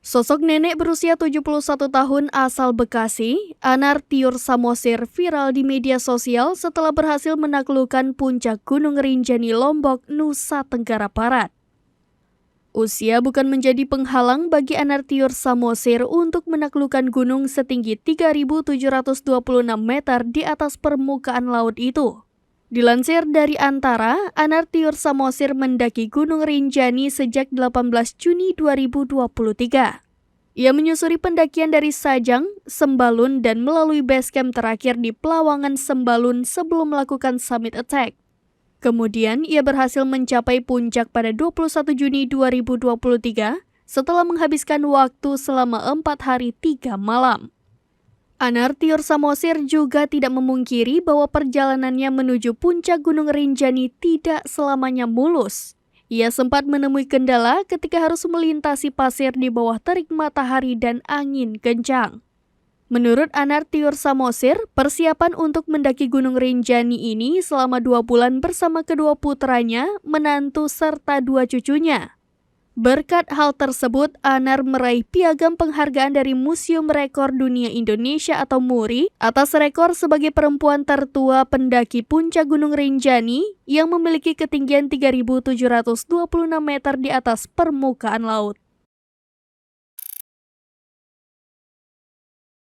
Sosok nenek berusia 71 tahun asal Bekasi, Anartiur Samosir, viral di media sosial setelah berhasil menaklukkan puncak Gunung Rinjani Lombok, Nusa Tenggara Barat. Usia bukan menjadi penghalang bagi Anartiur Samosir untuk menaklukkan gunung setinggi 3.726 meter di atas permukaan laut itu. Dilansir dari Antara, Anartiur Samosir mendaki Gunung Rinjani sejak 18 Juni 2023. Ia menyusuri pendakian dari Sajang, Sembalun, dan melalui basecamp terakhir di Pelawangan Sembalun sebelum melakukan summit attack. Kemudian, ia berhasil mencapai puncak pada 21 Juni 2023 setelah menghabiskan waktu selama 4 hari 3 malam. Anartiur Samosir juga tidak memungkiri bahwa perjalanannya menuju puncak Gunung Rinjani tidak selamanya mulus. Ia sempat menemui kendala ketika harus melintasi pasir di bawah terik matahari dan angin kencang. Menurut Anartiur Samosir, persiapan untuk mendaki Gunung Rinjani ini selama 2 bulan bersama kedua putranya, menantu, serta 2 cucunya. Berkat hal tersebut, Anar meraih piagam penghargaan dari Museum Rekor Dunia Indonesia atau MURI atas rekor sebagai perempuan tertua pendaki puncak Gunung Rinjani yang memiliki ketinggian 3.726 meter di atas permukaan laut.